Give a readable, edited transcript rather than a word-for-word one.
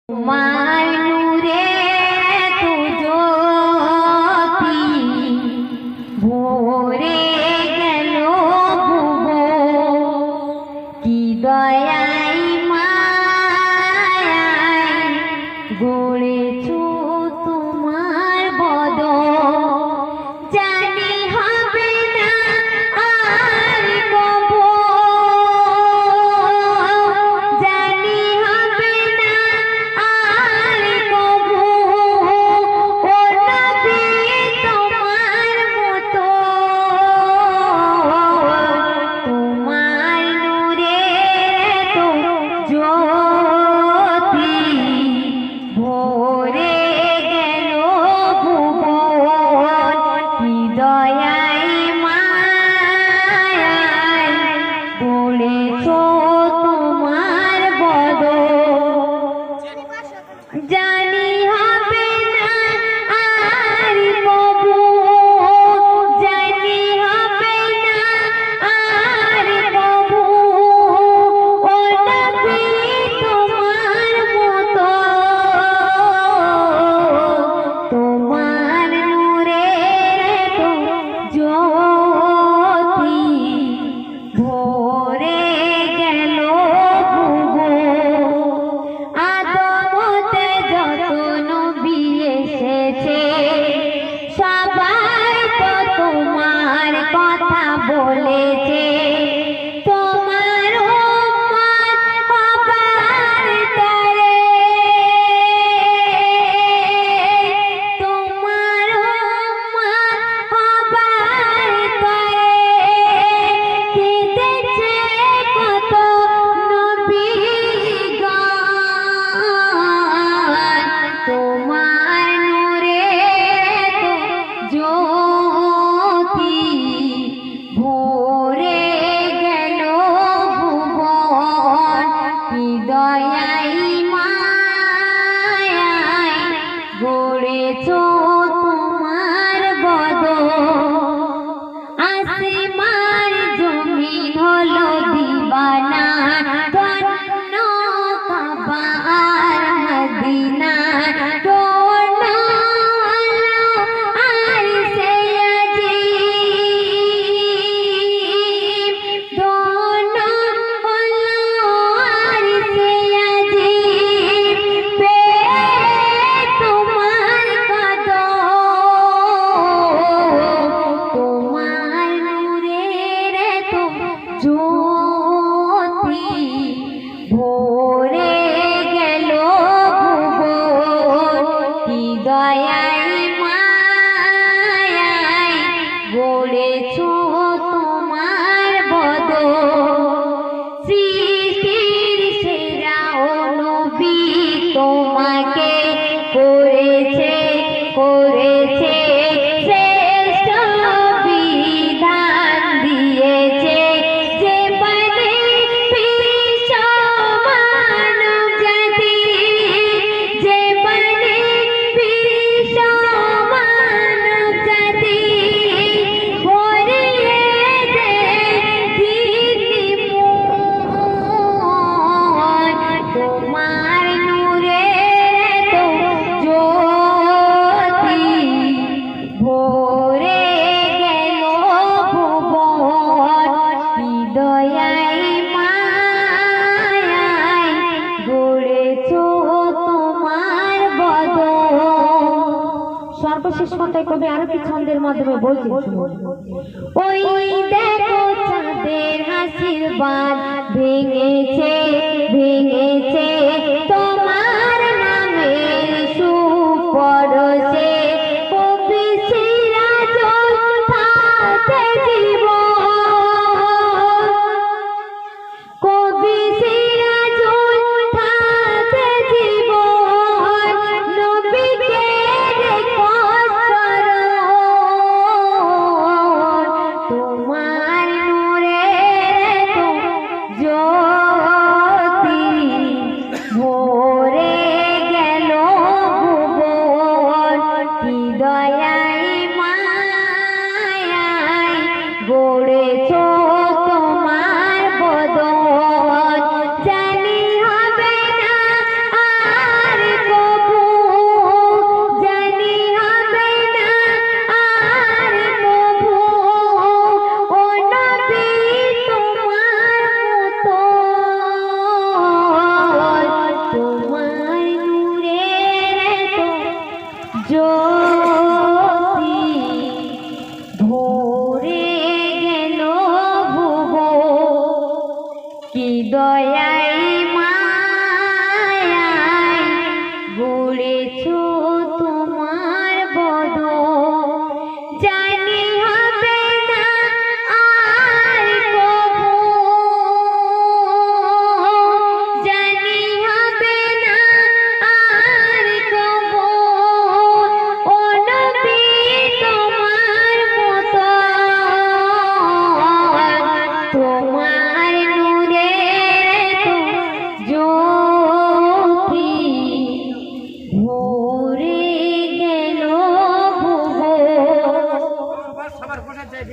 তোমার নূরে তো জ্যোতি ভরে গেল ভুবন, কি দয়াই মায়ায় গড়েছ তোমার বদন। জানি হবে না আর কবো, জানি হবে না আর কবো, ও নবী তোমার মতো। তোমার নূরে তো জ্যোতি ভরে গেল ভুবন, কি দয়াই মায়ায় গড়েছ তোমার বদন। জানি হবে না আর কবো, জানি হবে না আর কবো, ও নবী তোমার মতো। তোমার নূরে তো জ্যোতি ভরে গেল ভুবন। আদমতে যত নবী এসেছে সবাই তো তোমার কথা বলেছে। তোমার উম্মত হবার তরে, তোমার উম্মত হবার তরে কেঁদেছে কত নবীগণ। তোমার নূরে তো জ্যোতি ভরে গেল ভুবন, কি দয়াই মায়ায় গড়েছ তোমার বদন। আসমান জমিন হলো দিবানা, ধন্য কাবা আর মদিনা। ধন্য হলো আরশে আজিম, ধন্য হলো আরশে আজিম, পেয়ে তোমার কদম। তোমার নূরের তো জ্যোতি ভরে গেল ভুবন, কি দয়াই মায়ায় গড়েছ তোমার বদন। সৃষ্টির সেরা ও নবী তোমাকে করেছে করেছে শ্রেষ্ঠ বিধান দিয়েছে। যে বনে বিশ্ব মানব জাতি, যে বনে বিশ্ব মানব জাতি, ভরিয়ে দে দীপ্তিময়। তোমার নূরে তো জ্যোতি ভরে গেল ভুবন, কি দয়াই মায়ায় গড়েছ তোমার বদন। সর্বশেষ কথায় কবি আরো কি ছন্দের মাধ্যমে বলছেন শুনুন। ওই দেখো চাঁদের আশীর্বাদ ভেঙেছে ভেঙেছে তোমার নামের সুপরশে। কবি সিরাজুল থাকে জীবন, কবি সিরাজুল থাকে জীবন, নবীকে রেখো স্মরণ। তোমার নূরে তো জ্যোতি ভরে গেল ভুবন। সবার বসে যায়